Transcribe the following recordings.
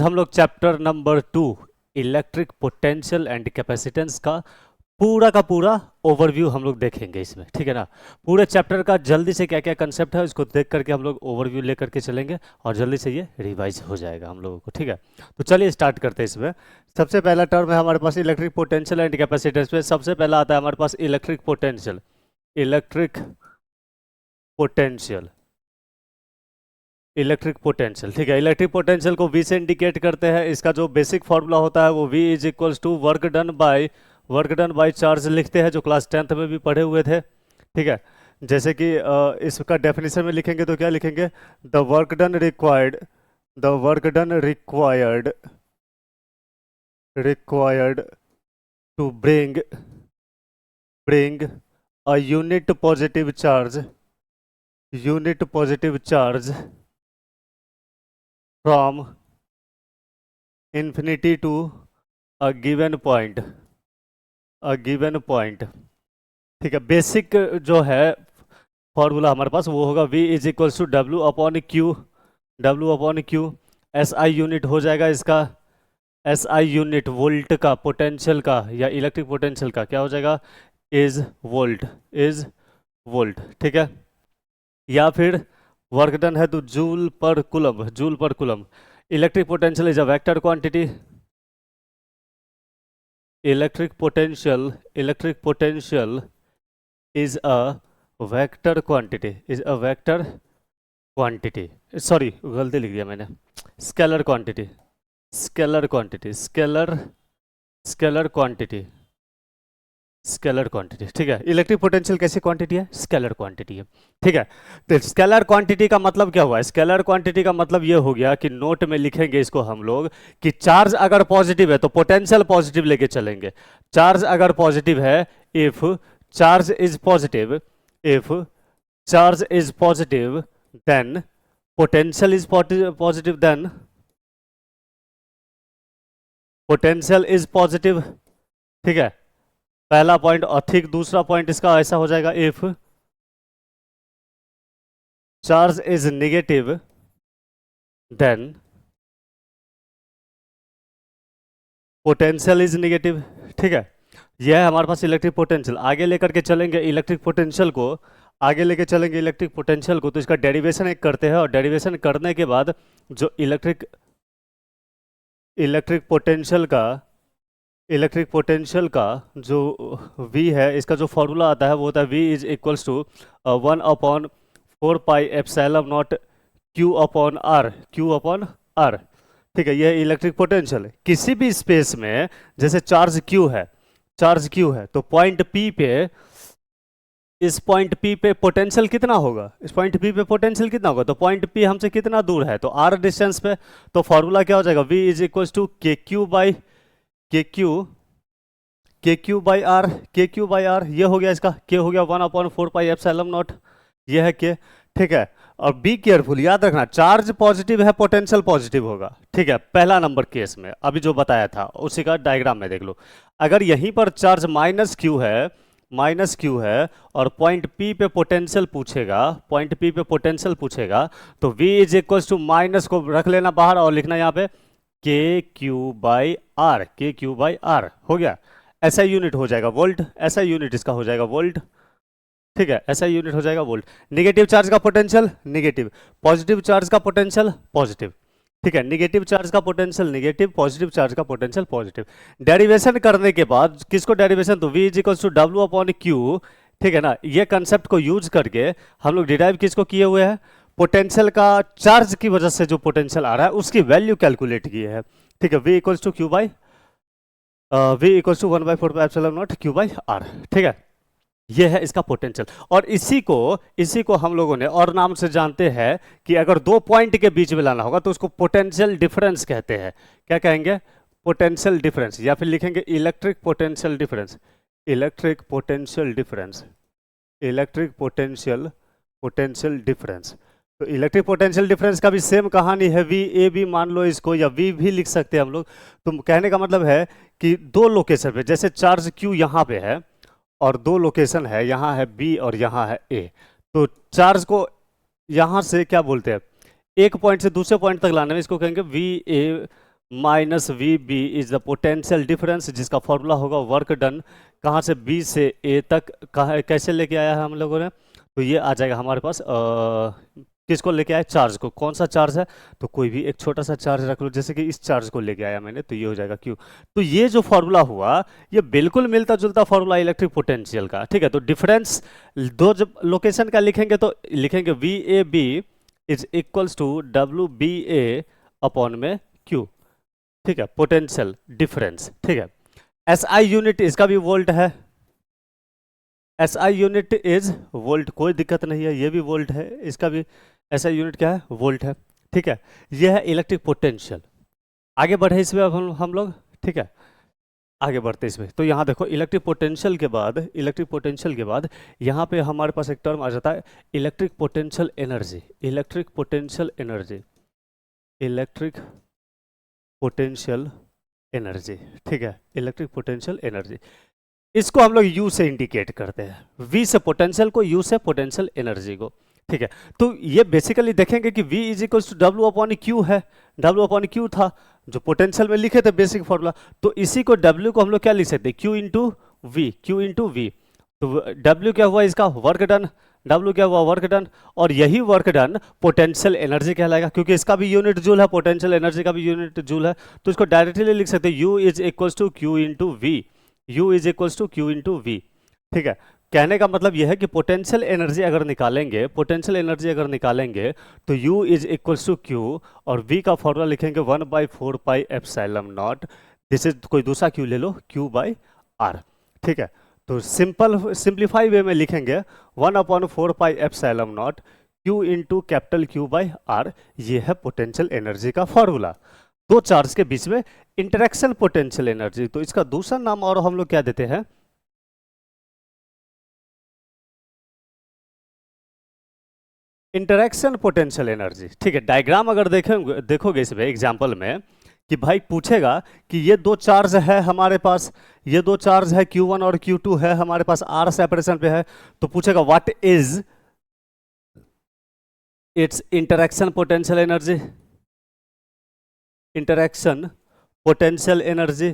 हम लोग chapter number 2 electric potential and capacitance का पूरा ओवरव्यू हम लोग देखेंगे इसमें, ठीक है ना। पूरे चैप्टर का जल्दी से क्या क्या कंसेप्ट है इसको देख करके हम लोग ओवरव्यू लेकर के चलेंगे और जल्दी से ये रिवाइज हो जाएगा हम लोगों को, ठीक है। तो चलिए स्टार्ट करते हैं इसमें। सबसे पहला टर्म है हमारे पास इलेक्ट्रिक पोटेंशियल एंड कैपेसिटेंस में। सबसे पहला आता है हमारे पास electric potential. Electric potential, electric potential, ठीक है। इलेक्ट्रिक पोटेंशियल को V से इंडिकेट करते हैं। इसका जो बेसिक फॉर्मूला होता है वो V is equals to work done by charge लिखते हैं, जो क्लास 10th में भी पढ़े हुए थे, ठीक है। जैसे कि इसका डेफिनेशन में लिखेंगे तो क्या लिखेंगे, the work done required to bring a unit positive charge from infinity to a given point, ठीक है। बेसिक जो है फॉर्मूला हमारे पास वो होगा V is equals to W upon Q. SI unit हो जाएगा इसका, SI यूनिट वोल्ट का, पोटेंशियल का या इलेक्ट्रिक पोटेंशियल का क्या हो जाएगा, इज वोल्ट, ठीक है। या फिर वर्क डन है तो जूल पर coulomb. Electric potential is a vector quantity. Electric potential is a vector quantity, sorry गलती लिख दिया मैंने, स्केलर क्वांटिटी, ठीक है। इलेक्ट्रिक पोटेंशियल कैसी क्वांटिटी है, स्केलर क्वांटिटी है, ठीक है। तो स्केलर क्वांटिटी का मतलब क्या हुआ, स्केलर क्वांटिटी का मतलब ये हो गया कि नोट में लिखेंगे इसको हम लोग कि चार्ज अगर पॉजिटिव है तो पोटेंशियल पॉजिटिव लेके चलेंगे। चार्ज अगर पॉजिटिव है, if charge is positive then potential is positive, ठीक है, पहला पॉइंट। और ठीक दूसरा पॉइंट इसका ऐसा हो जाएगा, if charge is negative then potential is negative, ठीक है। यह है हमारे पास इलेक्ट्रिक पोटेंशियल। आगे लेकर के चलेंगे इलेक्ट्रिक पोटेंशियल को, तो इसका डेरिवेशन एक करते हैं और डेरिवेशन करने के बाद जो इलेक्ट्रिक पोटेंशियल का जो V है, इसका जो फॉर्मूला आता है वो होता है V is equals to 1/4πε0 Q upon R, ठीक है। यह इलेक्ट्रिक पोटेंशियल है। किसी भी स्पेस में जैसे चार्ज Q है तो पॉइंट P पे, इस पॉइंट P पे पोटेंशियल कितना होगा, तो पॉइंट P हमसे कितना दूर है, तो R डिस्टेंस पे। तो फॉर्मूला क्या हो जाएगा, V is equals to KQ by R, ये हो गया इसका, K हो गया 1/4πε0, ये है K, ठीक है। और बी केयरफुल, याद रखना चार्ज पॉजिटिव है पोटेंशियल पॉजिटिव होगा, ठीक है। पहला नंबर केस में अभी जो बताया था उसी का डायग्राम में देख लो। अगर यहीं पर चार्ज माइनस क्यू है और पॉइंट P पे पोटेंशियल पूछेगा, तो V is equal to minus को रख लेना बाहर और लिखना यहाँ पे KQ बाई आर हो गया। SI यूनिट हो जाएगा वोल्ट, SI यूनिट इसका हो जाएगा वोल्ट, ठीक है। SI यूनिट हो जाएगा वोल्ट। नेगेटिव चार्ज का पोटेंशियल नेगेटिव, पॉजिटिव चार्ज का पोटेंशियल पॉजिटिव, ठीक है। नेगेटिव चार्ज का पोटेंशियल नेगेटिव, पॉजिटिव चार्ज का पोटेंशियल पॉजिटिव। डेरिवेशन करने के बाद किसको डेरिवेशन, तो V is equal to W upon Q, ठीक है ना। ये कंसेप्ट को यूज करके हम लोग डिराइव किसको किए हुए हैं, पोटेंशियल का चार्ज की वजह से जो पोटेंशियल आ रहा है उसकी वैल्यू कैलकुलेट की है, ठीक है। V equals to 1/4πε0 Q by R, ठीक है। ये है इसका पोटेंशियल। और इसी को हम लोगों ने और नाम से जानते हैं कि अगर दो पॉइंट के बीच में लाना होगा तो उसको पोटेंशियल डिफरेंस कहते हैं। क्या कहेंगे, पोटेंशियल डिफरेंस, या फिर लिखेंगे इलेक्ट्रिक पोटेंशियल डिफरेंस। तो इलेक्ट्रिक पोटेंशियल डिफरेंस का भी सेम कहानी है, VAB मान लो इसको, या V भी लिख सकते हैं हम लोग। तो कहने का मतलब है कि दो लोकेशन पे, जैसे चार्ज Q यहाँ पे है और दो लोकेशन है, यहाँ है B और यहाँ है A, तो चार्ज को यहाँ से क्या बोलते हैं, एक पॉइंट से दूसरे पॉइंट तक लाने में इसको कहेंगे minus V B is the potential difference, जिसका फॉर्मूला होगा वर्क डन, कहाँ से बी से ए तक, कहाँ कैसे लेके आया है हम लोगों ने, तो ये आ जाएगा हमारे पास किसको लेके आए, चार्ज को। कौन सा चार्ज है, तो कोई भी एक छोटा सा चार्ज रख लो, जैसे कि इस चार्ज को लेके आया मैंने, तो ये हो जाएगा क्यू। तो ये जो फॉर्मूला हुआ ये बिल्कुल मिलता जुलता फॉर्मूला इलेक्ट्रिक पोटेंशियल का, ठीक है। तो डिफरेंस दो जब लोकेशन का लिखेंगे तो लिखेंगे V A B is equals to W B A upon में क्यू, ठीक है, पोटेंशियल डिफरेंस, ठीक है। एसआई यूनिट इसका भी वोल्ट है, एसआई यूनिट इज वोल्ट, कोई दिक्कत नहीं है, ये भी वोल्ट है, इसका भी एसआई यूनिट क्या है, वोल्ट है, ठीक है। ये है इलेक्ट्रिक पोटेंशियल। आगे बढ़े इसमें अब हम लोग, ठीक है, आगे बढ़ते इसमें। तो यहाँ देखो इलेक्ट्रिक पोटेंशियल के बाद, इलेक्ट्रिक पोटेंशियल के बाद यहाँ पे हमारे पास एक टर्म आ जाता है electric potential energy, electric potential energy, electric potential energy, ठीक है, इलेक्ट्रिक पोटेंशियल एनर्जी। इसको हम लोग यू से इंडिकेट करते हैं, वी से पोटेंशियल को, यू से पोटेंशियल एनर्जी को, ठीक है। तो ये बेसिकली देखेंगे कि V is equal to W upon Q है, डब्ल्यू अपॉन क्यू था जो पोटेंशियल में लिखे थे बेसिक फॉर्मूला, तो इसी को W को हम लोग क्या लिख सकते हैं, Q into V, Q into V. तो W क्या हुआ इसका, वर्क डन, W क्या हुआ, वर्क डन, और यही वर्क डन पोटेंशियल एनर्जी कहलाएगा, क्योंकि इसका भी यूनिट जूल है, पोटेंशियल एनर्जी का भी यूनिट जूल है, तो इसको डायरेक्टली लिख सकते हैं U is equal to Q into V, U is equal to Q into V, ठीक है। कहने का मतलब यह है कि पोटेंशियल एनर्जी अगर निकालेंगे, पोटेंशियल एनर्जी अगर निकालेंगे तो U is equals to Q, और V का फॉर्मूला लिखेंगे 1/4 pi epsilon naught, this is कोई दूसरा Q ले लो, Q बाई आर, ठीक है। तो सिंप्लीफाई वे में लिखेंगे 1/4 pi epsilon naught Q into capital Q by R, ये है पोटेंशियल एनर्जी का फॉर्मूला। दो चार्ज के बीच में इंटरेक्शन पोटेंशियल एनर्जी, तो इसका दूसरा नाम और हम लोग क्या देते हैं, इंटरेक्शन पोटेंशियल एनर्जी, ठीक है। डायग्राम अगर देखोगे इसमें एग्जांपल में कि भाई पूछेगा कि ये दो चार्ज है हमारे पास, ये दो चार्ज है Q1 और Q2 है हमारे पास, R सेपरेशन पे है, तो पूछेगा what is it's interaction potential energy, interaction potential energy,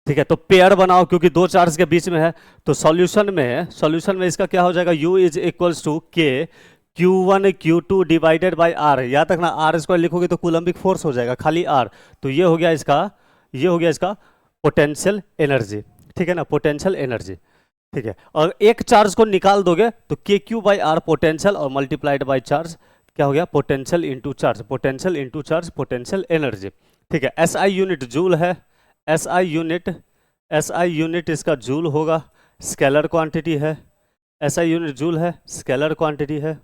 ठीक है। तो पेयर बनाओ क्योंकि दो चार्ज के बीच में है, तो सॉल्यूशन में इसका क्या हो जाएगा, U इज इक्वल्स टू के Q1 Q2 divided by are, याद रखना आर स्क्वायर लिखोगे तो कूलम्बिक फोर्स हो जाएगा खाली आर, तो ये हो गया इसका, ये हो गया इसका पोटेंशियल एनर्जी, ठीक है ना, पोटेंशियल एनर्जी, ठीक है। और एक चार्ज को निकाल दोगे तो के क्यू बाई आर पोटेंशियल और मल्टीप्लाइड बाई चार्ज क्या हो गया, potential into charge, potential into charge, potential energy, ठीक है। एसआई यूनिट जूल है, एसआई यूनिट इसका जूल होगा, स्केलर क्वांटिटी है, एसआई यूनिट जूल है, स्केलर क्वांटिटी है,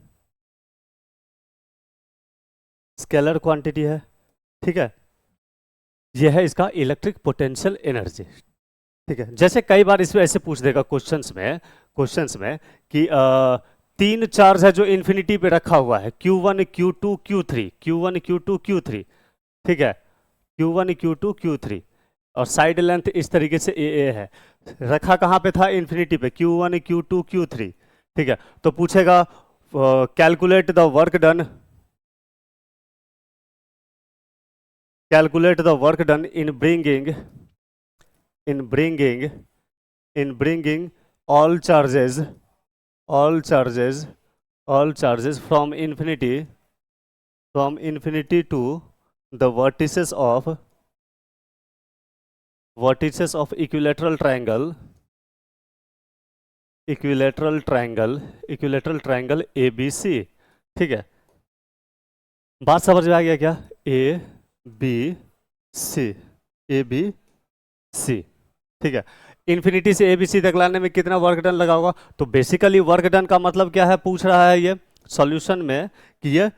स्केलर क्वांटिटी है, ठीक है। यह है इसका इलेक्ट्रिक पोटेंशियल एनर्जी, ठीक है। जैसे कई बार इसमें ऐसे पूछ देगा क्वेश्चंस में कि तीन चार्ज है जो इन्फिनिटी पे रखा हुआ है, Q1 Q2 Q3, Q1 Q2 Q3, ठीक है, Q1 Q2 Q3, और साइड लेंथ इस तरीके से AA है, रखा कहाँ पे था, इन्फिनिटी पे, Q1 Q2 Q3, ठीक है। तो पूछेगा calculate the work done, calculate the work done in bringing all charges from infinity to the vertices of equilateral triangle ABC, ठीक है। बात समझ में आ गया क्या, ABC, ठीक है। इन्फिनिटी से ABC तक लाने में कितना वर्क डन लगा होगा, तो बेसिकली वर्क डन का मतलब क्या है, पूछ रहा है ये सॉल्यूशन में कि ये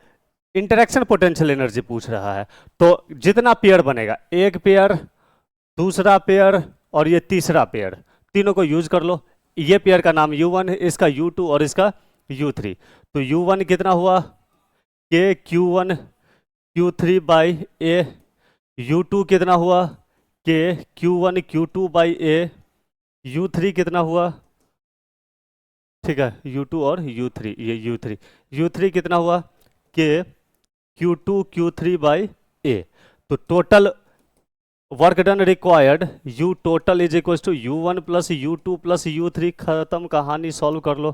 इंटरेक्शन पोटेंशियल एनर्जी पूछ रहा है। तो जितना पेयर बनेगा, एक पेयर, दूसरा पेयर और ये तीसरा पेयर, तीनों को यूज कर लो। ये पेयर का नाम U1 है, इसका U2 और इसका U3। तो U1 कितना हुआ, के Q1 Q3 by A, U2 कितना हुआ, के Q1 Q2 by A, U3 कितना हुआ, ठीक है, U2 और U3, ये U3 कितना हुआ, के Q2 Q3 बाई ए। तो total work done required U total is equal to u1 plus u2 plus u3, खत्म कहानी, सॉल्व कर लो।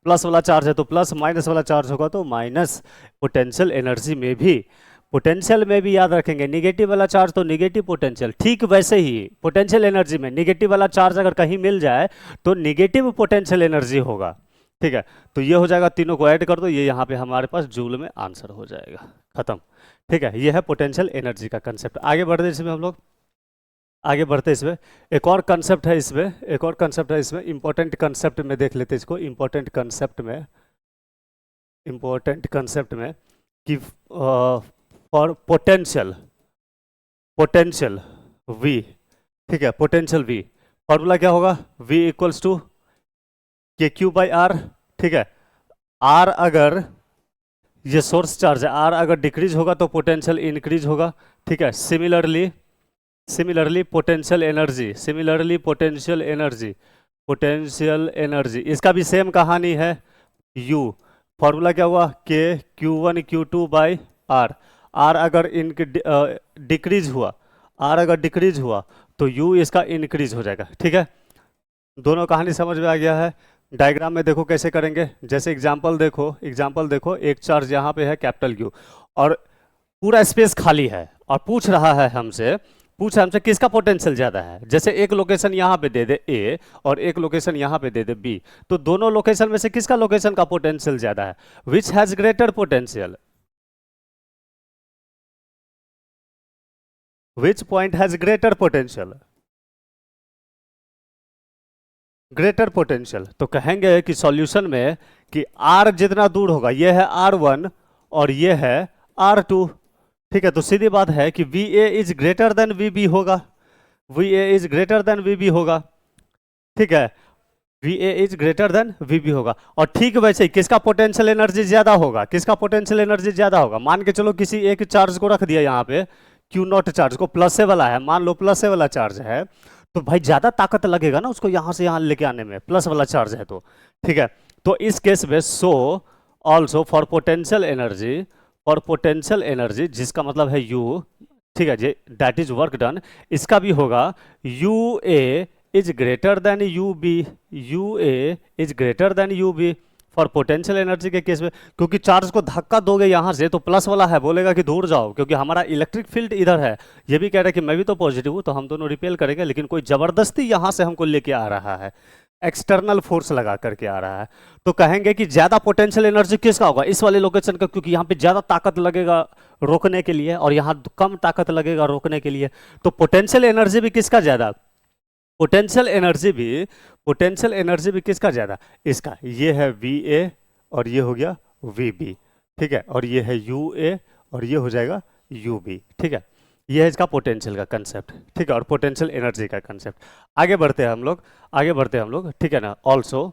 प्लस वाला चार्ज है तो प्लस, माइनस वाला चार्ज होगा तो माइनस। पोटेंशियल एनर्जी में भी, पोटेंशियल में भी याद रखेंगे निगेटिव वाला चार्ज तो निगेटिव पोटेंशियल, ठीक वैसे ही पोटेंशियल एनर्जी में निगेटिव वाला चार्ज अगर कहीं मिल जाए तो निगेटिव पोटेंशियल एनर्जी होगा। ठीक है, तो ये हो जाएगा, तीनों को ऐड कर दो, ये यहाँ पे हमारे पास जूल में आंसर हो जाएगा, खत्म। ठीक है, ये है पोटेंशियल एनर्जी का कंसेप्ट। आगे बढ़ते इसमें हम लोग, आगे बढ़ते इसमें एक और कंसेप्ट है, इसमें एक और कंसेप्ट है, इसमें इंपॉर्टेंट कंसेप्ट में देख लेते इसको। इंपॉर्टेंट कंसेप्ट में, इंपॉर्टेंट कंसेप्ट में कि फॉर पोटेंशियल, पोटेंशियल V, ठीक है, पोटेंशियल V फॉर्मूला क्या होगा, V इक्वल्स टू KQ/R। ठीक है, R अगर ये सोर्स चार्ज है, R अगर डिक्रीज होगा तो पोटेंशियल इंक्रीज होगा। ठीक है, similarly, similarly potential energy, similarly potential energy, potential energy इसका भी सेम कहानी है। U फॉर्मूला क्या हुआ, KQ1 Q2/R। R अगर डिक्रीज हुआ, R अगर डिक्रीज हुआ तो U इसका इंक्रीज हो जाएगा। ठीक है, दोनों कहानी समझ में आ गया है। डायग्राम में देखो कैसे करेंगे, जैसे एग्जांपल देखो, एग्जांपल देखो, एक चार्ज यहाँ पे है कैपिटल Q और पूरा स्पेस खाली है और पूछ रहा है हमसे, पूछ हमसे किसका पोटेंशियल ज्यादा है। जैसे एक लोकेशन यहाँ पे दे दे A और एक लोकेशन यहाँ पे दे दे B, तो दोनों लोकेशन में से किसका लोकेशन का पोटेंशियल ज्यादा है, which has greater potential, which point has greater potential, greater potential. तो कहेंगे कि सॉल्यूशन में कि R जितना दूर होगा, ये है R1 और ये है R2। ठीक है, तो सीधी बात है कि VA is greater then VB होगा, VA is greater then VB होगा। ठीक है, VA is greater then VB होगा। और ठीक वैसे ही किसका पोटेंशियल एनर्जी ज्यादा होगा, किसका पोटेंशियल एनर्जी ज्यादा होगा। मान के चलो किसी एक चार्ज को रख दिया यहाँ पे, Q0 चार्ज को, प्लस से वाला है, मान लो प्लस से वाला चार्ज है, तो भाई ज्यादा ताकत लगेगा ना उसको यहाँ से यहाँ लेके आने में, प्लस वाला चार्ज है तो। ठीक है, तो इस केस में so also for potential energy, for potential energy जिसका मतलब है U, ठीक है जी, दैट इज वर्क डन, इसका भी होगा UA is greater then UB, UA is greater then UB for potential energy के केस में। क्योंकि चार्ज को धक्का दोगे यहाँ से तो प्लस वाला है, बोलेगा कि दूर जाओ, क्योंकि हमारा इलेक्ट्रिक फील्ड इधर है, ये भी कह रहा है कि मैं भी तो पॉजिटिव हूँ, तो हम दोनों रिपेल करेंगे, लेकिन कोई जबरदस्ती यहाँ से हमको लेके आ रहा है, एक्सटर्नल फोर्स लगा करके आ रहा है। तो कहेंगे कि ज्यादा पोटेंशियल एनर्जी किसका होगा, इस वाले लोकेशन का, क्योंकि यहाँ पे ज्यादा ताकत लगेगा रोकने के लिए और यहाँ कम ताकत लगेगा रोकने के लिए। तो पोटेंशियल एनर्जी भी किसका ज्यादा, पोटेंशियल एनर्जी भी, पोटेंशियल एनर्जी भी किसका ज्यादा, इसका। ये है VA और ये हो गया VB। ठीक है, और ये है UA और ये हो जाएगा UB। ठीक है, ये है इसका पोटेंशियल का कंसेप्ट। ठीक है, और पोटेंशियल एनर्जी का कंसेप्ट। आगे बढ़ते हैं हम लोग, आगे बढ़ते हैं हम लोग। ठीक है ना, ऑल्सो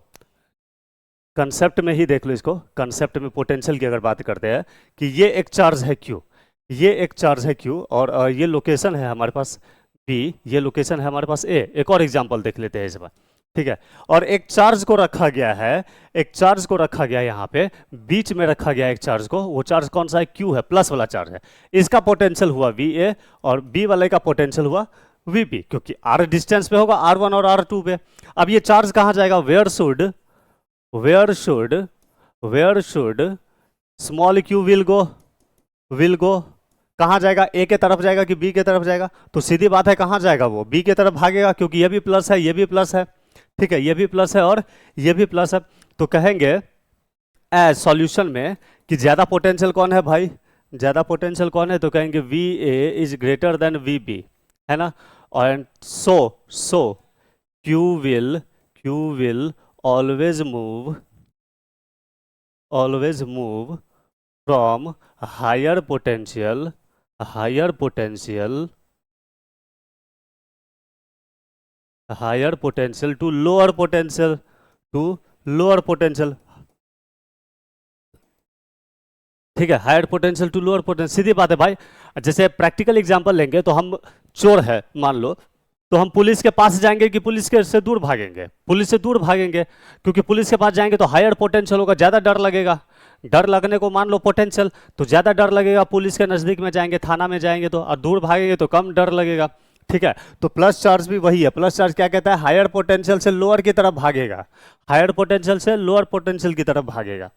कंसेप्ट में ही देख लो इसको, कंसेप्ट में पोटेंशियल की अगर बात करते हैं कि ये एक चार्ज है Q, ये एक चार्ज है Q और ये लोकेशन है हमारे पास B, ये लोकेशन है हमारे पास A। एक और एग्जांपल देख लेते हैं इस बार। ठीक है, और एक चार्ज को रखा गया है, एक चार्ज को रखा गया है यहाँ पे, बीच में रखा गया है एक चार्ज को, वो चार्ज कौन सा है, Q है, प्लस वाला चार्ज है। इसका पोटेंशियल हुआ VA और B वाले का पोटेंशियल हुआ VB, क्योंकि R डिस्टेंस पे होगा, R1 और R2 पे। अब ये चार्ज कहाँ जाएगा, where should small q will go, कहाँ जाएगा, A के तरफ जाएगा कि B के तरफ जाएगा। तो सीधी बात है कहाँ जाएगा, वो B के तरफ भागेगा, क्योंकि ये भी प्लस है, ये भी प्लस है। ठीक है, ये भी प्लस है और ये भी प्लस है। तो कहेंगे एज सॉल्यूशन में कि ज्यादा पोटेंशियल कौन है भाई, ज्यादा पोटेंशियल कौन है, तो कहेंगे VA is greater then VB, है ना। और सो Q will always move from higher potential to lower potential। ठीक है, higher potential to lower potential. सीधी बात है भाई, जैसे प्रैक्टिकल एग्जांपल लेंगे तो हम चोर है मान लो, तो हम पुलिस के पास जाएंगे कि पुलिस के से दूर भागेंगे, पुलिस से दूर भागेंगे, क्योंकि पुलिस के पास जाएंगे तो हायर पोटेंशियल होगा, ज्यादा डर लगेगा, डर लगने को मान लो पोटेंशियल, तो ज़्यादा डर लगेगा पुलिस के नज़दीक में जाएंगे, थाना में जाएंगे तो, और दूर भागेंगे तो कम डर लगेगा। ठीक है, तो प्लस चार्ज भी वही है। प्लस चार्ज क्या कहता है, हायर पोटेंशियल से लोअर की तरफ भागेगा, हायर पोटेंशियल से लोअर पोटेंशियल की तरफ भागेगा।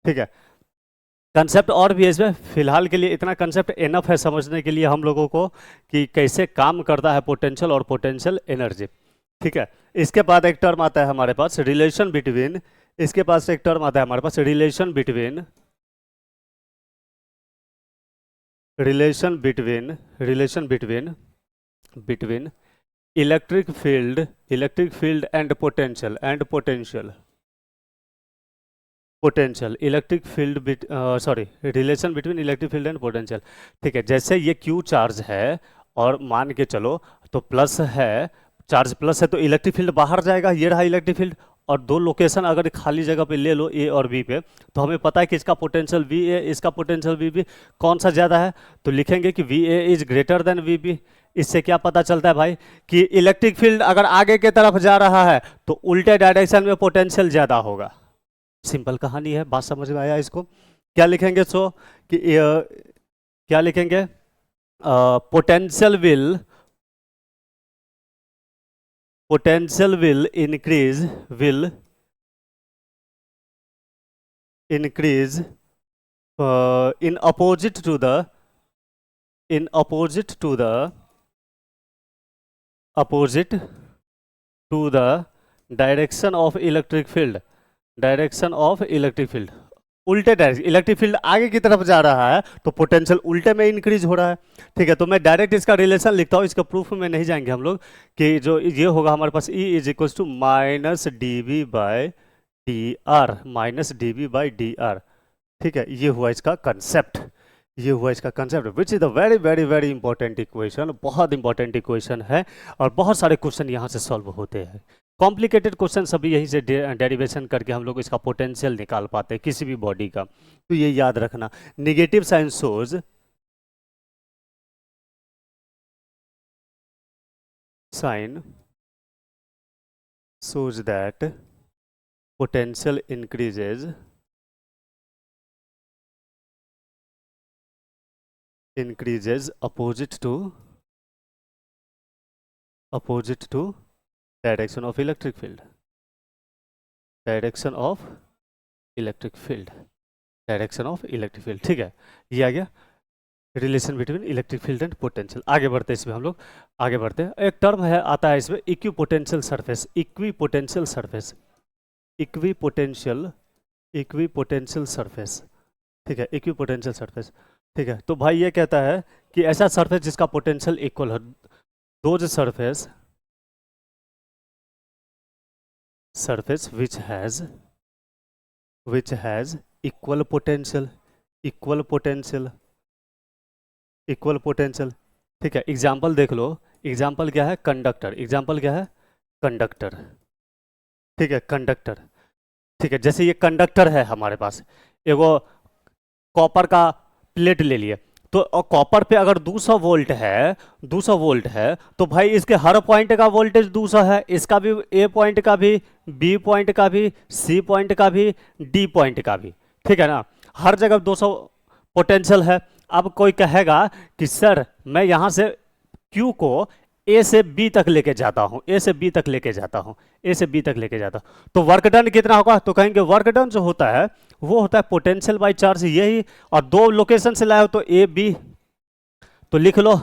ठीक है, कंसेप्ट और भी है इसमें, फिलहाल के लिए इतना कंसेप्ट इनफ है समझने के लिए हम लोगों को कि कैसे काम करता है पोटेंशियल और पोटेंशियल एनर्जी। ठीक है, इसके बाद एक टर्म आता है हमारे पास रिलेशन बिटवीन, इसके पास एक टर्म आता है हमारे पास relation between, between electric field and potential, electric field sorry, relation between electric field and potential. ठीक है, जैसे ये क्यू चार्ज है और मान के चलो तो प्लस है, चार्ज प्लस है तो इलेक्ट्रिक फील्ड बाहर जाएगा, ये रहा इलेक्ट्रिक फील्ड। और दो लोकेशन अगर खाली जगह पे ले लो ए और बी पे, तो हमें पता है कि इसका पोटेंशियल वी ए, इसका पोटेंशियल वी बी, कौन सा ज़्यादा है, तो लिखेंगे कि V A is greater than V B. इससे क्या पता चलता है भाई कि इलेक्ट्रिक फील्ड अगर आगे की तरफ जा रहा है तो उल्टे डायरेक्शन में पोटेंशियल ज़्यादा होगा। सिंपल कहानी है, बात समझ में आया इसको? क्या लिखेंगे सो कि क्या लिखेंगे, potential will increase in opposite to the direction of electric field, उल्टे डायरेक्शन, इलेक्ट्रिक फील्ड आगे की तरफ जा रहा है तो पोटेंशियल उल्टे में इंक्रीज हो रहा है। ठीक है, तो मैं डायरेक्ट इसका रिलेशन लिखता हूँ, इसका प्रूफ में नहीं जाएंगे हम लोग, कि जो ये होगा हमारे पास E is equal to minus D V by D R, ठीक है, ये हुआ इसका concept, which is the very very very important equation, बहुत इंपॉर्टेंट इक्वेशन है और बहुत सारे क्वेश्चन यहाँ से सॉल्व होते हैं। कॉम्प्लिकेटेड क्वेश्चन सभी यहीं से डेरिवेशन करके हम लोग इसका पोटेंशियल निकाल पाते हैं किसी भी बॉडी का, तो ये याद रखना। Negative sign shows that potential increases opposite to direction of electric field, ठीक है, ये आ गया relation between electric field and potential. आगे बढ़ते हैं इसमें हम लोग, आगे बढ़ते हैं। एक टर्म है आता है इसमें इक्विपोटेंशियल सरफेस, ठीक है, इक्विपोटेंशियल सरफेस। ठीक है, तो भाई ये कहता है कि ऐसा सरफेस जिसका पोटेंशियल इक्वल हो, those surface which has equal potential, ठीक है। एग्जाम्पल देख लो, एग्जाम्पल क्या है, कंडक्टर, ठीक है, कंडक्टर। ठीक है, जैसे ये कंडक्टर है हमारे पास, एगो कॉपर का प्लेट ले लिए, तो कॉपर पे अगर 200 वोल्ट है तो भाई इसके हर पॉइंट का वोल्टेज 200 है, इसका भी ए पॉइंट का भी, बी पॉइंट का भी, सी पॉइंट का भी, डी पॉइंट का भी, ठीक है ना, हर जगह 200 पोटेंशियल है। अब कोई कहेगा कि सर मैं यहां से क्यू को ए से बी तक लेके जाता हूं, तो वर्क डन कितना होगा, तो कहेंगे वर्क डन जो होता है वो होता है पोटेंशियल बाय चार्ज, यही, और दो लोकेशन से लाए हो तो ए बी, तो लिख लो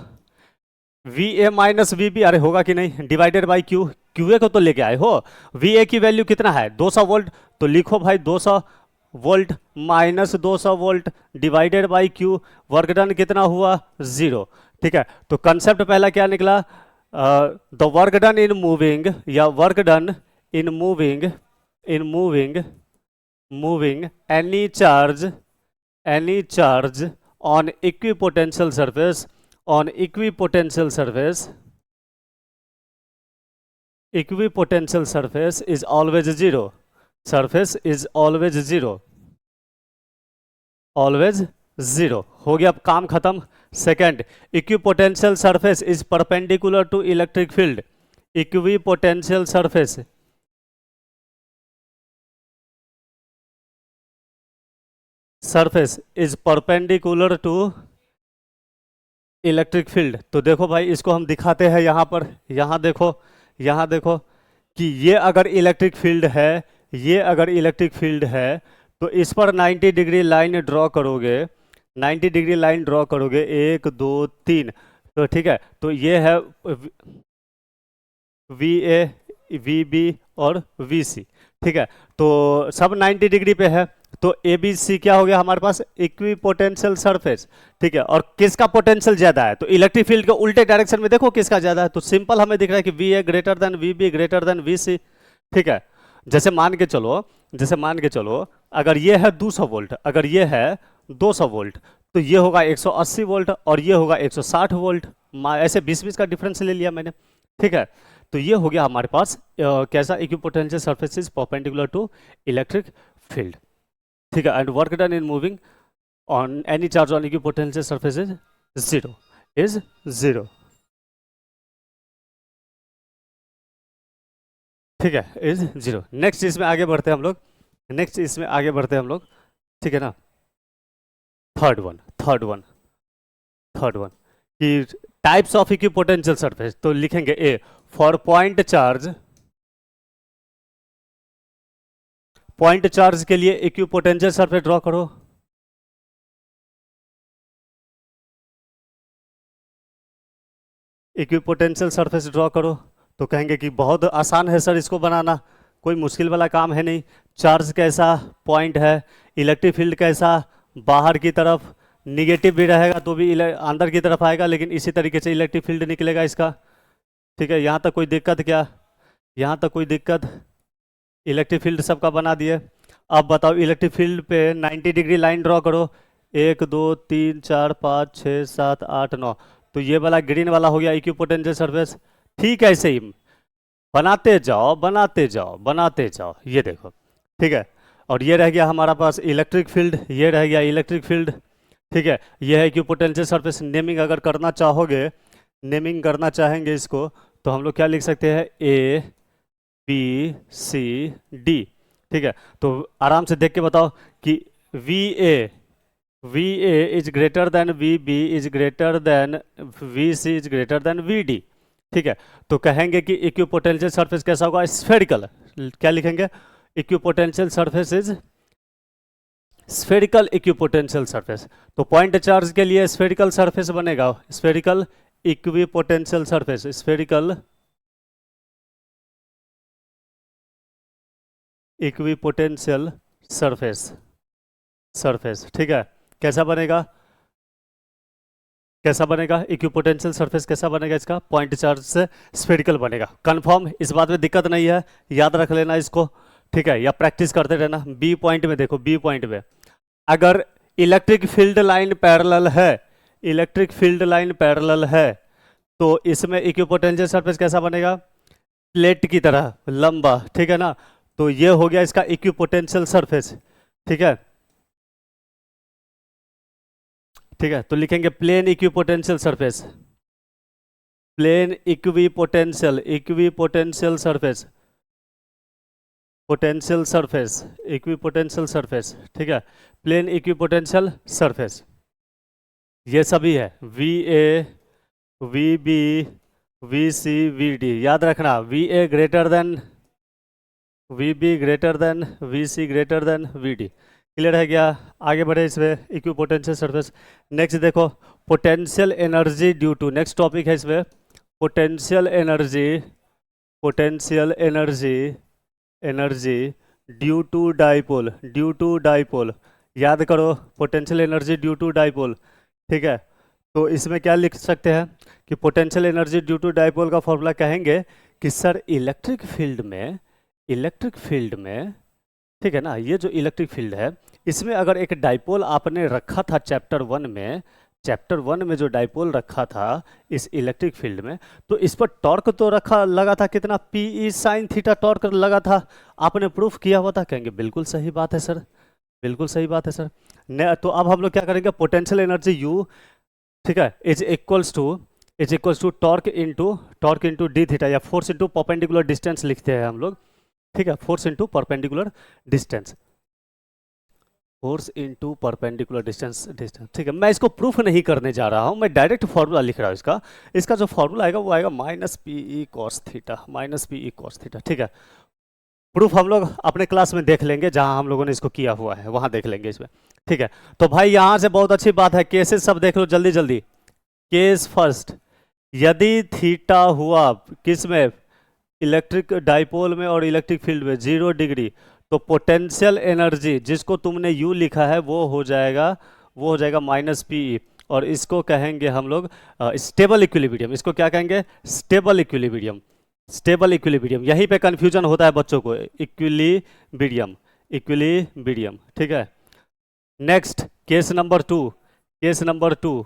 V A minus V B, अरे होगा कि नहीं, divided by Q, Q A को तो लेके आए हो, वी ए की वैल्यू कितना है 200 वोल्ट, तो लिखो भाई 200 volt minus 200 volt divided by Q, work done कितना हुआ 0। ठीक है, तो कंसेप्ट पहला क्या निकला, the work done in moving, या work done in moving any charge on equipotential surface is always zero, हो गया, अब काम खत्म। Second, equipotential surface is perpendicular to electric field, equipotential surface surface is perpendicular to electric field. तो देखो भाई इसको हम दिखाते हैं यहाँ पर, यहाँ देखो कि ये अगर इलेक्ट्रिक फील्ड है, ये अगर इलेक्ट्रिक फील्ड है तो इस पर 90 डिग्री लाइन ड्रॉ करोगे, 90 डिग्री लाइन ड्रॉ करोगे, 1 2 3, तो ठीक है, तो ये है वी ए, वी बी और वी सी, ठीक है, तो सब 90 डिग्री पे है, तो ए बी सी क्या हो गया हमारे पास, इक्वी पोटेंशियल सरफेस, ठीक है। और किसका पोटेंशियल ज्यादा है, तो इलेक्ट्रिक फील्ड के उल्टे डायरेक्शन में देखो किसका ज्यादा है, तो सिंपल हमें दिख रहा है कि V A greater than V B greater than V C, ठीक है। जैसे मान के चलो अगर ये है 200 वोल्ट, अगर ये है 200 वोल्ट, तो ये होगा 180 वोल्ट और ये होगा 160 वोल्ट, ऐसे 20-20 का डिफरेंस ले लिया मैंने, ठीक है। तो ये हो गया हमारे पास कैसा, equipotential surface is perpendicular to electric field, ठीक है। And work done in moving on any charge on equipotential surface is zero, ठीक है, इज जीरो। नेक्स्ट इसमें आगे बढ़ते हैं हम लोग, ठीक है ना। थर्ड वन कि टाइप्स ऑफ इक्विपोटेंशियल सरफेस, तो लिखेंगे ए फॉर पॉइंट चार्ज के लिए इक्विपोटेंशियल सरफेस ड्रॉ करो, इक्विपोटेंशियल सरफेस ड्रॉ करो, तो कहेंगे कि बहुत आसान है सर इसको बनाना, कोई मुश्किल वाला काम है नहीं। चार्ज कैसा, पॉइंट है, इलेक्ट्रिक फील्ड कैसा, बाहर की तरफ, निगेटिव भी रहेगा तो भी अंदर की तरफ आएगा, लेकिन इसी तरीके से इलेक्ट्रिक फील्ड निकलेगा इसका, ठीक है। यहाँ तक कोई दिक्कत क्या, यहाँ तक कोई दिक्कत, इलेक्ट्रिक फील्ड सबका बना दिए। अब बताओ इलेक्ट्रिक फील्ड पे 90 डिग्री लाइन ड्रॉ करो, 1 2 3 4 5 6 7 8 9, तो ये वाला ग्रीन वाला हो गया इक्विपोटेंशियल सरफेस, ठीक है। ऐसे ही बनाते जाओ, ये देखो, ठीक है। और ये रह गया हमारा पास इलेक्ट्रिक फील्ड, ये रह गया इलेक्ट्रिक फील्ड, ठीक है। ये है इक्विपोटेंशियल सरफेस। नेमिंग अगर करना चाहोगे, नेमिंग करना चाहेंगे इसको, तो हम लोग क्या लिख सकते हैं, ए बी सी डी, ठीक है। तो आराम से देख के बताओ कि V A is greater than V B is greater than V C is greater than V D, ठीक है। तो कहेंगे कि इक्विपोटेंशियल सरफेस कैसा होगा, स्फेरिकल, क्या लिखेंगे, equipotential surface is spherical equipotential surface. तो पॉइंट चार्ज के लिए स्फेरिकल सरफेस बनेगा, spherical equipotential surface, spherical equipotential surface, ठीक है। कैसा बनेगा इक्विपोटेंशियल सरफेस कैसा बनेगा, इसका पॉइंट चार्ज से स्फेरिकल बनेगा, कंफर्म, इस बात में दिक्कत नहीं है, याद रख लेना इसको, ठीक है, या प्रैक्टिस करते रहना। बी पॉइंट में देखो, बी पॉइंट में अगर इलेक्ट्रिक फील्ड लाइन पैरेलल है, तो इसमें इक्विपोटेंशियल सरफेस कैसा बनेगा, प्लेट की तरह लंबा, ठीक है ना। तो ये हो गया इसका इक्विपोटेंशियल सरफेस, ठीक है, तो लिखेंगे plane equipotential surface, plane equipotential surface, equipotential surface, ठीक है, प्लेन इक्विपोटेंशियल सरफेस, ये सभी है, V A V B V C V D, याद रखना, V A greater than V B greater than V C greater than V D, clear है क्या। आगे बढ़े इसमें इक्विपोटेंशियल सरफेस। नेक्स्ट देखो potential energy due to, next topic है इसमें potential energy due to dipole, याद करो potential energy due to dipole, ठीक है। तो इसमें क्या लिख सकते हैं कि potential energy due to dipole का फॉर्मूला कहेंगे कि सर इलेक्ट्रिक फील्ड में, ठीक है ना, ये जो इलेक्ट्रिक फील्ड है इसमें अगर एक डाइपोल आपने रखा था चैप्टर वन में जो डाइपोल रखा था इस इलेक्ट्रिक फील्ड में, तो इस पर टॉर्क तो लगा था कितना, P E sine theta torque लगा था, आपने प्रूफ किया हुआ था, कहेंगे बिल्कुल सही बात है सर, तो अब हम लोग क्या करेंगे, पोटेंशियल एनर्जी यू, ठीक है, is equals to torque into D theta, या फोर्स इंटू परपेंडिकुलर डिस्टेंस लिखते हैं हम लोग, ठीक है, force into perpendicular distance, force into perpendicular distance distance. ठीक है, मैं इसको प्रूफ नहीं करने जा रहा हूँ, मैं डायरेक्ट फॉर्मूला लिख रहा हूँ इसका। इसका जो फॉर्मूला आएगा वो आएगा minus P E cos theta, minus P E cos theta. ठीक है, प्रूफ हम लोग अपने क्लास में देख लेंगे, जहां हम लोगों ने इसको किया हुआ है वहां देख लेंगे इसमें। ठीक है, तो भाई यहां से बहुत अच्छी बात है, केसेस सब देख लो जल्दी जल्दी। केस फर्स्ट, यदि थीटा हुआ किस में, इलेक्ट्रिक डाइपोल में और इलेक्ट्रिक फील्ड में 0 डिग्री, तो पोटेंशियल एनर्जी जिसको तुमने यू लिखा है वो हो जाएगा माइनस पी ई, और इसको कहेंगे हम लोग स्टेबल इक्विलिब्रियम। इसको क्या कहेंगे, स्टेबल इक्विलिब्रियम। स्टेबल इक्विलिब्रियम, यहीं पे कंफ्यूजन होता है बच्चों को, इक्विलिब्रियम, इक्विलिब्रियम। ठीक है, next case number two, case number two,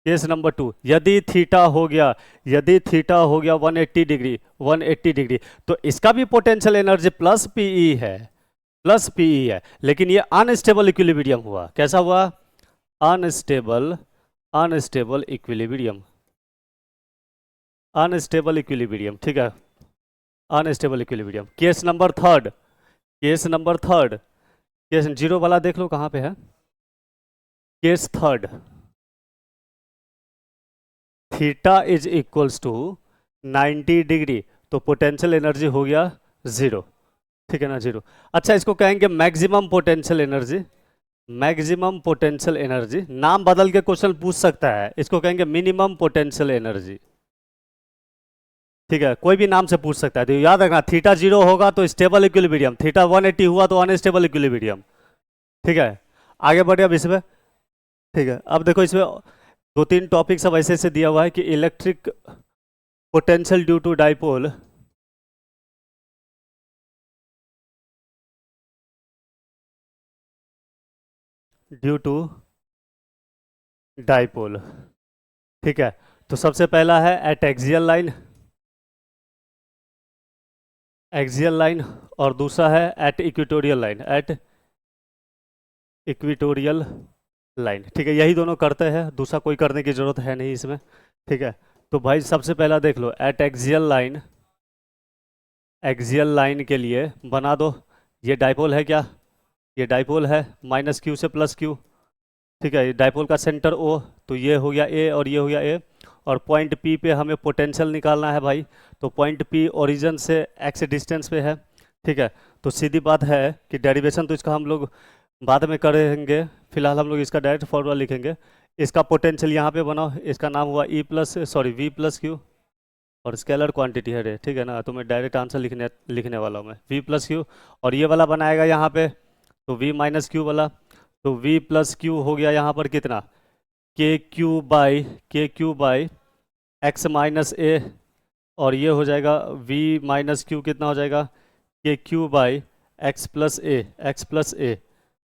case number two, यदि थीटा हो गया, यदि थीटा हो गया 180 डिग्री, 180 डिग्री, तो इसका भी पोटेंशियल एनर्जी प्लस पीई है, प्लस पीई है, लेकिन ये अनस्टेबल इक्विलिब्रियम हुआ। कैसा हुआ, unstable, unstable equilibrium, unstable equilibrium. ठीक है, unstable equilibrium. Case number third, case number third, case zero वाला देख लो कहाँ पे है। Case third, theta is equals to 90 degree, तो पोटेंशियल एनर्जी हो गया 0। ठीक है ना, 0। अच्छा, इसको कहेंगे maximum potential energy, maximum potential energy. नाम बदल के क्वेश्चन पूछ सकता है, इसको कहेंगे मिनिमम पोटेंशियल एनर्जी। ठीक है, कोई भी नाम से पूछ सकता है, तो याद रखना थीटा 0 होगा तो स्टेबल इक्विलिब्रियम, थीटा 180 हुआ तो अनस्टेबल इक्विलिब्रियम। ठीक है, आगे बढ़े अब इसमें। ठीक है, अब देखो इसमें 2-3 टॉपिक सब ऐसे ऐसे दिया हुआ है कि electric potential due to dipole, due to dipole. ठीक है, तो सबसे पहला है at axial line, axial line, और दूसरा है at equatorial line, at equatorial line. ठीक है, यही दोनों करते हैं, दूसरा कोई करने की जरूरत है नहीं इसमें। ठीक है, तो भाई सबसे पहला देख लो, at axial line, axial line के लिए बना दो, ये डाइपोल है क्या, ये डाइपोल है, माइनस क्यू से प्लस क्यू। ठीक है, डाइपोल का सेंटर ओ, तो ये हो गया ए और ये हो गया ए, और पॉइंट पी पे हमें पोटेंशियल निकालना है भाई, तो पॉइंट पी ओरिजिन से एक्स डिस्टेंस पे है। ठीक है, तो सीधी बात है कि डेरिवेशन तो इसका हम लोग बाद में करेंगे, फिलहाल हम लोग इसका डायरेक्ट फॉर्मूला लिखेंगे। इसका पोटेंशियल यहाँ पे बनाओ, इसका नाम हुआ E plus sorry V plus Q, और स्केलर क्वांटिटी है रे। ठीक है ना, तो मैं डायरेक्ट आंसर लिखने वाला हूँ मैं, वी प्लस क्यू, और ये वाला बनाएगा यहाँ पे तो वी माइनस क्यू वाला, तो v प्लस क्यू हो गया यहाँ पर कितना, के क्यू बाई एक्स माइनस ए, और ये हो जाएगा v माइनस क्यू कितना हो जाएगा, K Q by x plus A, x plus A.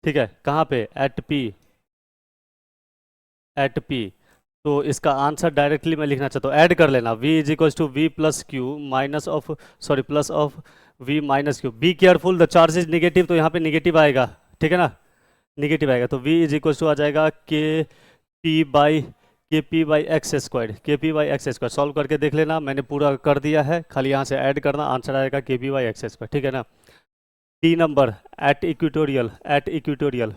ठीक है, कहाँ पे, एट p, एट p। तो इसका आंसर डायरेक्टली मैं लिखना चाहता हूँ, ऐड कर लेना, v is equals to V plus Q minus of sorry plus of v minus Q. Be careful, the charge is negative, तो यहाँ पे निगेटिव आएगा। ठीक है ना, निगेटिव आएगा, तो v इज इक्वल टू आ जाएगा के पी बाई एक्स स्क्वायर, के P by x square. Solve करके देख लेना, मैंने पूरा कर दिया है, खाली यहाँ से ऐड करना, आंसर आएगा के पी बाई एक्स स्क्वायर। ठीक है ना, T number, at equatorial, at equatorial,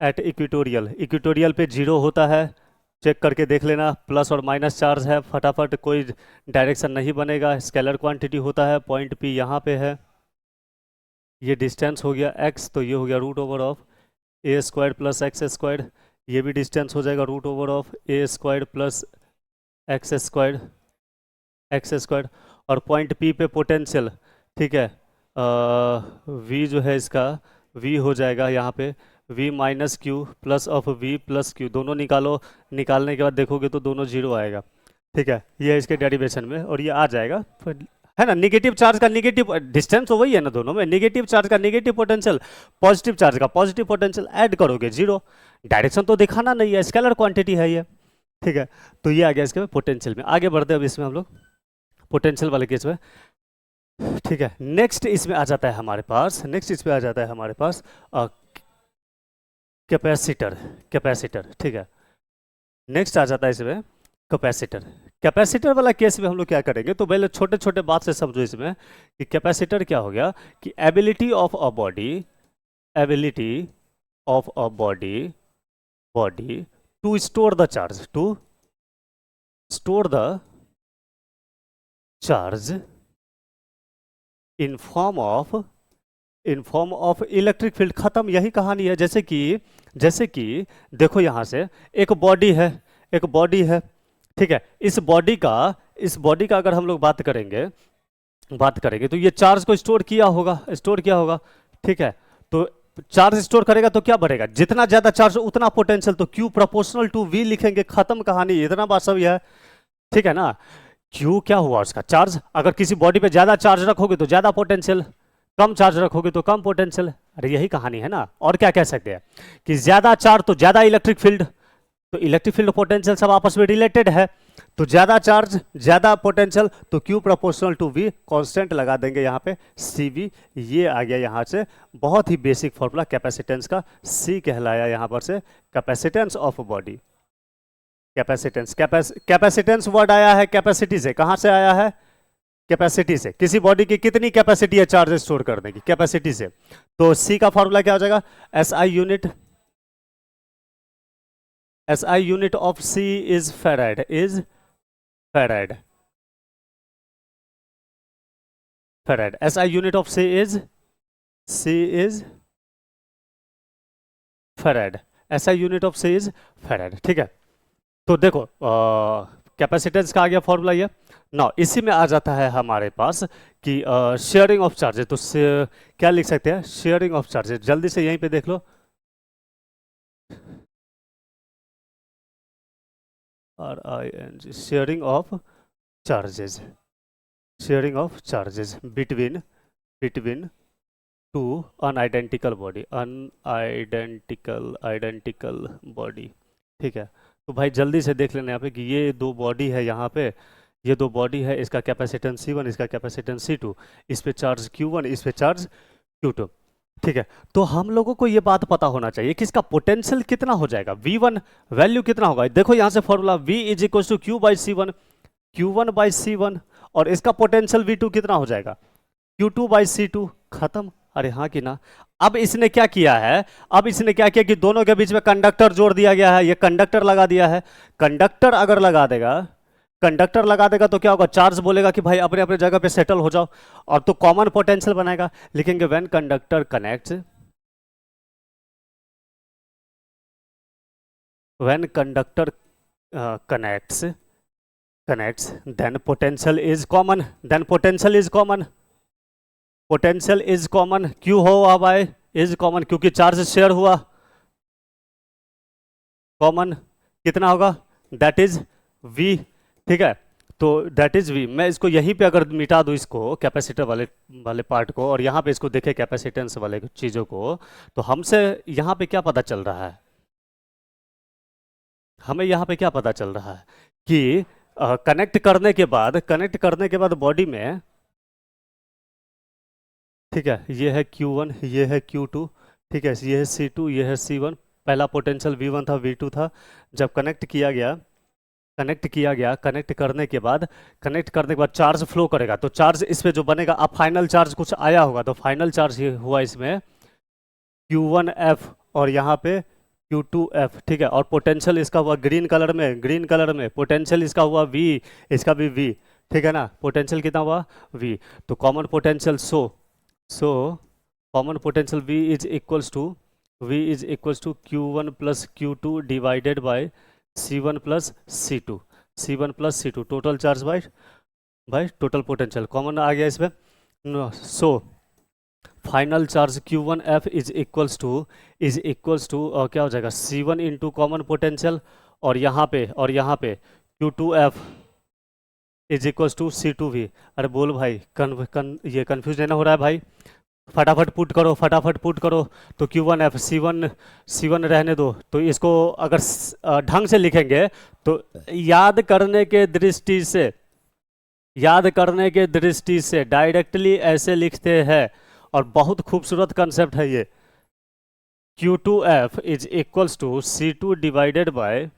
at equatorial, equatorial पे 0 होता है, चेक करके देख लेना, प्लस और माइनस चार्ज है, फटाफट कोई डायरेक्शन नहीं बनेगा, स्केलर क्वांटिटी होता है, पॉइंट पी यहाँ पे है, ये डिस्टेंस हो गया x, तो ये हो गया root over of A square plus X square, ये भी डिस्टेंस हो जाएगा root over of A square plus X square, X square, और पॉइंट P पे पोटेंशियल। ठीक है, v जो है इसका v हो जाएगा यहाँ पे v minus Q plus of v plus Q, दोनों निकालो, निकालने के बाद देखोगे तो दोनों 0 आएगा। ठीक है, ये है इसके डेरिवेशन में, और ये आ जाएगा, है ना, निगेटिव चार्ज का निगेटिव डिस्टेंस तो वही है ना दोनों में, निगेटिव चार्ज का निगेटिव पोटेंशियल, पॉजिटिव चार्ज का पॉजिटिव पोटेंशियल, ऐड करोगे 0, डायरेक्शन तो दिखाना नहीं है, स्केलर क्वांटिटी है ये। ठीक है, तो ये आ गया इसके पोटेंशियल में। आगे बढ़ते हैं अब इसमें हम लोग पोटेंशियल वाले केस में। ठीक है, नेक्स्ट इसमें आ जाता है हमारे पास, नेक्स्ट इसमें आ जाता है हमारे पास कैपेसिटर, कैपेसिटर। ठीक है, नेक्स्ट आ जाता है इसमें कैपेसिटर। कैपेसिटर वाला केस में हम लोग क्या करेंगे, तो पहले छोटे छोटे बात से समझो इसमें कि कैपेसिटर क्या हो गया, कि ability of a body, ability of a body to store the charge, in form of electric field. खत्म, यही कहानी है। जैसे कि देखो यहां से एक बॉडी है, ठीक है। इस बॉडी का अगर हम लोग बात करेंगे तो ये चार्ज को स्टोर किया होगा, ठीक है। तो चार्ज स्टोर करेगा तो क्या बढ़ेगा, जितना ज्यादा चार्ज उतना पोटेंशियल, तो Q प्रोपोर्शनल टू V लिखेंगे। खत्म कहानी, इतना बात सब है, ठीक है ना। Q क्या हुआ उसका चार्ज, अगर किसी बॉडी पे ज्यादा चार्ज रखोगे तो ज्यादा पोटेंशियल, कम चार्ज रखोगे तो कम पोटेंशियल। अरे यही कहानी है ना। और क्या कह सकते हैं कि ज्यादा चार्ज तो ज्यादा इलेक्ट्रिक फील्ड, तो इलेक्ट्रिक फील्ड पोटेंशियल सब आपस में रिलेटेड है। तो ज्यादा चार्ज ज्यादा पोटेंशियल, तो Q proportional to V, constant लगा देंगे यहाँ पे CV। ये आ गया यहाँ से बहुत ही बेसिक फॉर्मूला कैपेसिटेंस का। C कहलाया यहाँ पर से capacitance of body. Capacitance word आया है कैपेसिटी से। कहां से आया है, कैपेसिटी से। किसी बॉडी की कितनी कैपेसिटी है चार्ज स्टोर करने की, कैपेसिटी से। तो C का फॉर्मूला क्या हो जाएगा, SI unit of C is farad, SI unit of C is farad, SI unit of C is farad, ठीक है। तो देखो कैपेसिटेंस का आ गया फॉर्मूला ये ना। इसी में आ जाता है हमारे पास कि शेयरिंग ऑफ चार्जेस। तो क्या लिख सकते हैं, शेयरिंग ऑफ चार्जेस। जल्दी से यहीं पे देख लो, RING, sharing of charges between two unidentical body, ठीक है। तो भाई जल्दी से देख लेना यहाँ पे कि ये दो बॉडी है, यहाँ पे ये दो बॉडी है, इसका कैपेसिटेंस C1, इसका कैपेसिटेंस C2, इस पे चार्ज Q1, इस पे चार्ज Q2, ठीक है। तो हम लोगों को ये बात पता होना चाहिए कि इसका पोटेंशियल कितना हो जाएगा, V1 वैल्यू कितना होगा। देखो यहाँ से formula V is equal to Q1 by C1, और इसका पोटेंशियल V2 कितना हो जाएगा, Q2 बाई C2। खत्म। अरे हाँ कि ना। अब इसने क्या किया कि दोनों के बीच में कंडक्टर जोड़ दिया गया है, ये कंडक्टर लगा दिया है। कंडक्टर अगर लगा देगा तो क्या होगा, चार्ज बोलेगा कि भाई अपने अपने जगह पे सेटल हो जाओ, और तो कॉमन पोटेंशियल बनाएगा। लिखेंगे when conductor connects then potential is common, क्यों हुआ भाई, इज कॉमन, क्योंकि चार्ज शेयर हुआ। कॉमन कितना होगा, दैट इज V, ठीक है। तो दैट इज V। मैं इसको यहीं पे अगर मिटा दूं, इसको कैपेसिटर वाले पार्ट को, और यहाँ पे इसको देखे कैपेसिटेंस वाले चीजों को, तो हमसे यहाँ पे क्या पता चल रहा है, हमें यहाँ पे क्या पता चल रहा है कि कनेक्ट करने के बाद बॉडी में, ठीक है, ये है Q1, ये है Q2, ठीक है, ये है C2, ये है C1। पहला पोटेंशियल V1 था, V2 था। जब कनेक्ट किया गया, कनेक्ट करने के बाद चार्ज फ्लो करेगा, तो चार्ज इस पे जो बनेगा, अब फाइनल चार्ज कुछ आया होगा, तो फाइनल चार्ज ये हुआ इसमें Q1F, और यहाँ पे Q2F, ठीक है। और पोटेंशियल इसका हुआ ग्रीन कलर में पोटेंशियल इसका हुआ V, इसका भी V, ठीक है ना। पोटेंशियल कितना हुआ, V। तो common potential, so common potential V is equals to Q1 plus Q2 divided by C1 plus C2, total charge by total potential. Common आ गया इसमें। So final charge Q1F is equals to क्या हो जाएगा, C1 into common potential, और यहाँ पे Q2F is equals to C2V। अरे बोल भाई, ये कंफ्यूज नहीं हो रहा है भाई, फटाफट पुट करो। तो Q1F, C1 रहने दो। तो इसको अगर ढंग से लिखेंगे तो याद करने के दृष्टि से डायरेक्टली ऐसे लिखते हैं, और बहुत खूबसूरत कंसेप्ट है ये। Q2F is equals to C2 divided by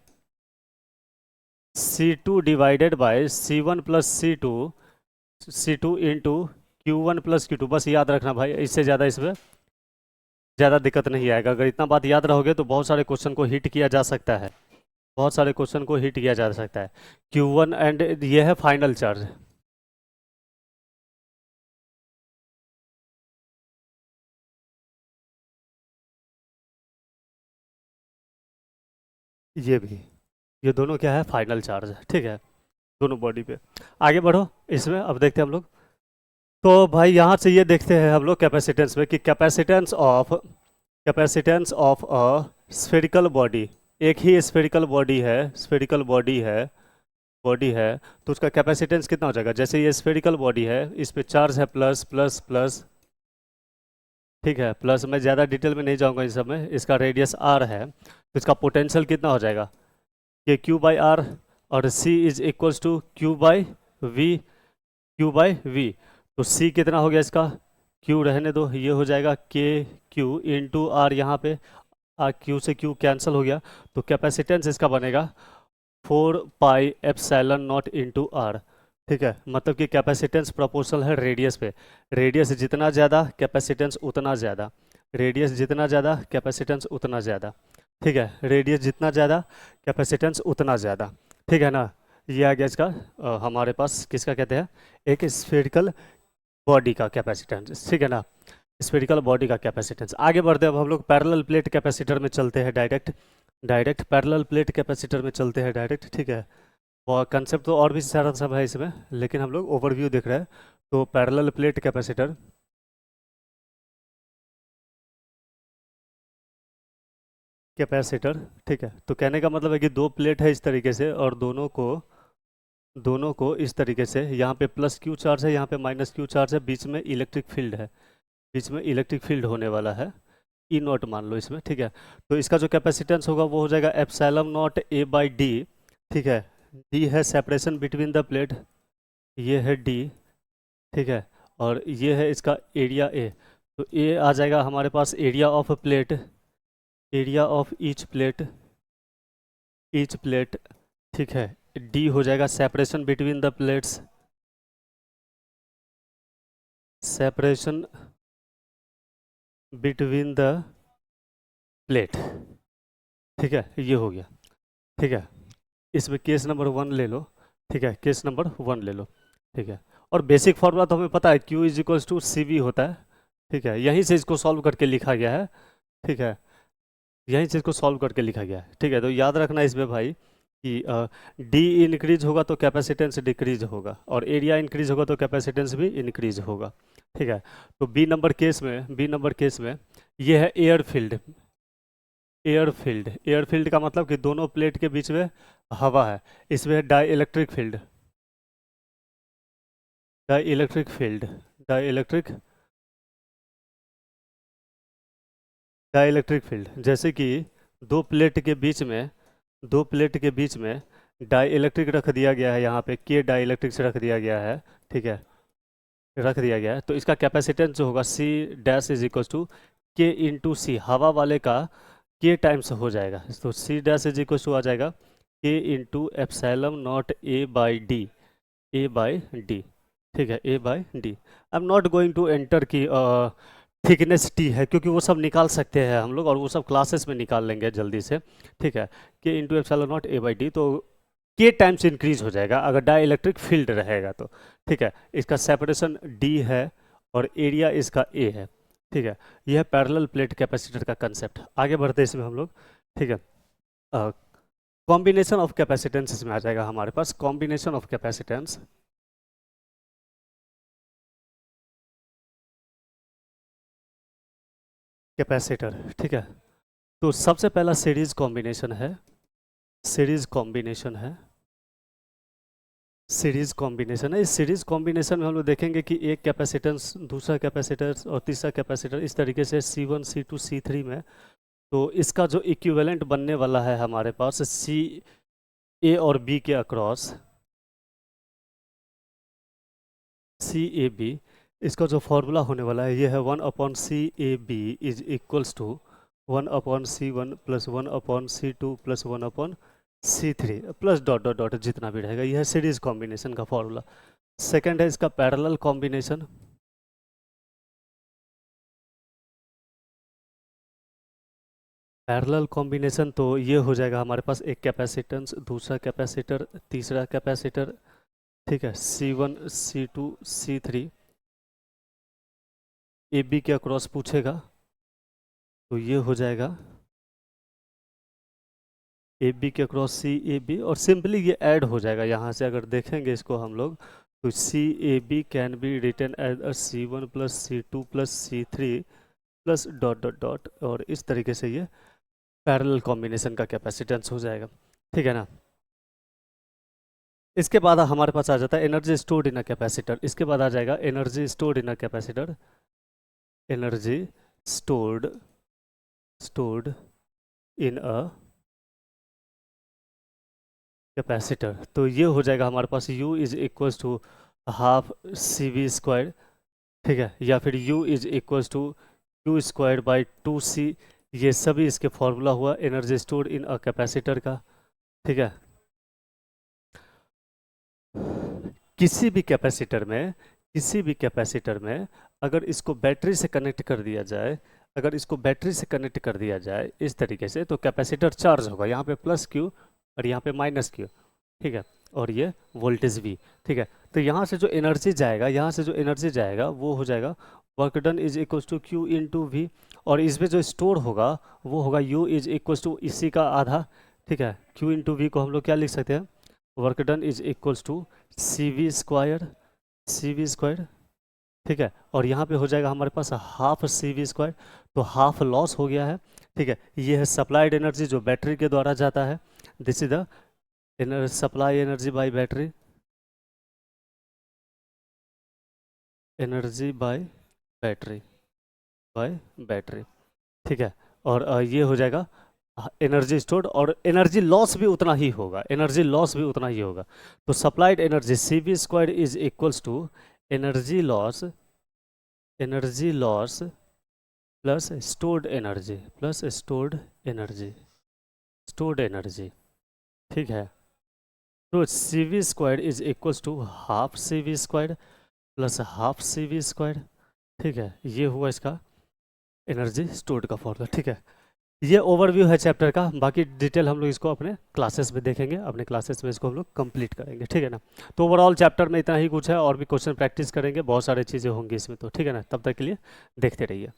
C1 plus C2 into Q1 plus Q2। बस याद रखना भाई, इससे ज़्यादा इसमें ज़्यादा दिक्कत नहीं आएगा। अगर इतना बात याद रहोगे तो बहुत सारे क्वेश्चन को हिट किया जा सकता है, बहुत सारे क्वेश्चन को हिट किया जा सकता है। Q1 एंड ये है फाइनल चार्ज। ये भी, ये दोनों क्या है, फाइनल चार्ज है, ठीक है, दोनों बॉडी पे। आगे बढ़ो इसमें, अब देखते हैं हम लोग। तो भाई यहाँ से ये देखते हैं हम लोग कैपेसिटेंस में कि capacitance of a spherical body, एक ही स्फेरिकल बॉडी है, स्फेरिकल बॉडी है, तो उसका कैपेसिटेंस कितना हो जाएगा। जैसे ये स्फेरिकल बॉडी है, इस पे चार्ज है प्लस प्लस प्लस, ठीक है, प्लस। मैं ज़्यादा डिटेल में नहीं जाऊँगा इस सब में। इसका रेडियस आर है, तो इसका पोटेंशियल कितना हो जाएगा, के क्यू बाई आर, और C is equals to Q by V, Q by V. तो सी कितना हो गया इसका, क्यू रहने दो, ये हो जाएगा के क्यू इंटू आर, यहाँ पे आर, क्यू से क्यू कैंसिल हो गया, तो कैपेसिटेंस इसका बनेगा 4 pi epsilon naught into R, ठीक है। मतलब कि कैपेसिटेंस प्रोपोर्शनल है रेडियस पे, रेडियस जितना ज़्यादा कैपेसिटेंस उतना ज़्यादा, रेडियस जितना ज़्यादा कैपेसिटेंस उतना ज़्यादा, ठीक है, रेडियस जितना ज़्यादा कैपेसिटेंस उतना ज़्यादा, ठीक है ना। ये आ गया इसका हमारे पास किसका कहते हैं, एक स्फेरिकल बॉडी का कैपेसिटेंस, ठीक है ना, स्फेरिकल बॉडी का कैपेसिटेंस। आगे बढ़ते हैं अब हम लोग पैरेलल प्लेट कैपेसिटर में चलते हैं, डायरेक्ट पैरेलल प्लेट कैपेसिटर में चलते हैं डायरेक्ट, ठीक है। और कंसेप्ट तो और भी सारा सब है इसमें, लेकिन हम लोग ओवरव्यू देख रहे हैं। तो पैरेलल प्लेट कैपेसिटर, ठीक है, तो कहने का मतलब है कि दो प्लेट है इस तरीके से, और दोनों को इस तरीके से, यहाँ पे प्लस क्यू चार्ज है, यहाँ पे माइनस क्यू चार्ज है, बीच में इलेक्ट्रिक फील्ड है, बीच में इलेक्ट्रिक फील्ड होने वाला है, ई नॉट मान लो इसमें, ठीक है। तो इसका जो कैपेसिटेंस होगा वो हो जाएगा epsilon naught A by D, ठीक है। डी है सेपरेशन बिटवीन द प्लेट, ये है डी, ठीक है, और ये है इसका एरिया ए। तो ए आ जाएगा हमारे पास area of plate, area of each plate, ठीक है। डी हो जाएगा separation between the plates, separation between the plate, ठीक है, ये हो गया, ठीक है। इसमें केस नंबर 1 ले लो, ठीक है, केस नंबर 1 ले लो, ठीक है। और बेसिक फॉर्मूला तो हमें पता है, Q is equals to C V होता है, ठीक है, यहीं से इसको सॉल्व करके लिखा गया है, ठीक है, यहीं से इसको सॉल्व करके लिखा गया है, ठीक है। तो याद रखना इसमें भाई कि डी इंक्रीज होगा तो कैपेसिटेंस डिक्रीज होगा, और एरिया इंक्रीज होगा तो कैपेसिटेंस भी इंक्रीज होगा, ठीक है। तो बी नंबर केस में ये है एयर फील्ड का मतलब कि दोनों प्लेट के बीच में हवा है, इसमें है dielectric field, dielectric field, जैसे कि दो प्लेट के बीच में दो प्लेट के बीच में डाई इलेक्ट्रिक रख दिया गया है, यहाँ पे के डाई इलेक्ट्रिक से रख दिया गया है, ठीक है, रख दिया गया है। तो इसका कैपेसिटेंस जो होगा C dash is equal to K into C, हवा वाले का के टाइम्स हो जाएगा, तो C dash is equal to आ जाएगा K into epsilon naught A by D, ठीक है, A by D. I am not going to enter की थिकनेस टी है, क्योंकि वो सब निकाल सकते हैं हम लोग, और वो सब क्लासेस में निकाल लेंगे जल्दी से, ठीक है। के into epsilon naught A by D, तो के टाइम्स इंक्रीज हो जाएगा अगर डाई इलेक्ट्रिक फील्ड रहेगा तो, ठीक है। इसका सेपरेशन डी है और एरिया इसका ए है, ठीक है। यह है पैरेलल प्लेट कैपेसिटर का कंसेप्ट। आगे बढ़ते हैं इसमें हम लोग, ठीक है। कॉम्बिनेशन ऑफ कैपेसिटेंस इसमें आ जाएगा हमारे पास, कॉम्बिनेशन ऑफ कैपेसिटेंस, कैपेसिटर, ठीक है। तो सबसे पहला सीरीज कॉम्बिनेशन है, सीरीज कॉम्बिनेशन है इस सीरीज कॉम्बिनेशन में हम लोग देखेंगे कि एक कैपेसिटेंस, दूसरा कैपेसिटर और तीसरा कैपेसिटर, इस तरीके से C1 C2 C3 में। तो इसका जो इक्विवेलेंट बनने वाला है हमारे पास सी ए और बी के अक्रॉस, सी ए बी, इसका जो फॉर्मूला होने वाला है ये है 1/C AB is equals to 1/C1 plus 1/C2 plus 1/C3 plus dot dot dot जितना भी रहेगा। यह है सीरीज कॉम्बिनेशन का फॉर्मूला। सेकंड है इसका पैरेलल कॉम्बिनेशन, पैरेलल कॉम्बिनेशन तो ये हो जाएगा हमारे पास एक कैपेसिटेंस, दूसरा कैपेसिटर, तीसरा कैपेसिटर, ठीक है, C1 C2 C3 A B के अक्रॉस पूछेगा तो ये हो जाएगा ए बी के अक्रॉस सी ए बी, और सिंपली ये ऐड हो जाएगा। यहाँ से अगर देखेंगे इसको हम लोग तो C A B can be written as C1 plus C2 plus C3 plus dot dot dot, और इस तरीके से ये पैरेलल कॉम्बिनेशन का कैपेसिटेंस हो जाएगा, ठीक है ना। इसके बाद हमारे पास आ जाता है energy stored in a capacitor. इसके बाद आ जाएगा energy stored in a capacitor, energy stored stored in a capacitor. तो ये हो जाएगा हमारे पास U is equals to half C V square, ठीक है, या फिर U is equals to Q square by 2C। ये सभी इसके फॉर्मूला हुआ energy stored in a capacitor का, ठीक है। किसी भी कैपेसिटर में अगर इसको बैटरी से कनेक्ट कर दिया जाए, अगर इसको बैटरी से कनेक्ट कर दिया जाए इस तरीके से, तो कैपेसिटर चार्ज होगा, यहाँ पे प्लस क्यू और यहाँ पे माइनस क्यू, ठीक है, और ये वोल्टेज V, ठीक है। तो यहाँ से जो एनर्जी जाएगा, यहाँ से जो एनर्जी जाएगा वो हो जाएगा work done is equals to Q into V, और इसमें जो स्टोर होगा वो होगा U इज इक्वल्स टू इसी का आधा, ठीक है। Q इंटू V को हम लोग क्या लिख सकते हैं, work done is equals to CV square, ठीक है, और यहाँ पे हो जाएगा हमारे पास हाफ CV स्क्वायर, तो हाफ लॉस हो गया है, ठीक है। ये है सप्लाइड एनर्जी जो बैटरी के द्वारा जाता है, this is the supply energy by battery, energy by battery, ठीक है। और ये हो जाएगा एनर्जी स्टोर्ड, और एनर्जी लॉस भी उतना ही होगा, तो supplied energy CV square is equals to energy loss plus stored energy, ठीक है। तो CV square is equals to half CV square plus half CV square, ठीक है। ये हुआ इसका एनर्जी स्टोर्ड का फॉर्मूला, ठीक है। ये ओवरव्यू है चैप्टर का, बाकी डिटेल हम लोग इसको अपने क्लासेस में देखेंगे, अपने क्लासेस में इसको हम लोग कंप्लीट करेंगे, ठीक है ना। तो ओवरऑल चैप्टर में इतना ही कुछ है, और भी क्वेश्चन प्रैक्टिस करेंगे, बहुत सारी चीज़ें होंगी इसमें, तो ठीक है ना। तब तक के लिए देखते रहिए।